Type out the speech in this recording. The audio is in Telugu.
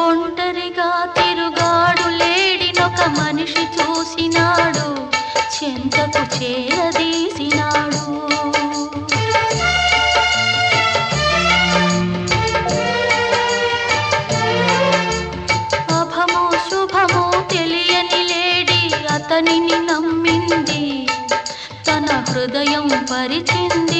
ఒంటరిగా తిరుగాడు లేడినొక మనిషి చూసినాడు, చెంతకు చేరదీసినాడు. అభమో శుభమో తెలియని లేడి అతనిని నమ్మింది, తన హృదయం పరిచింది.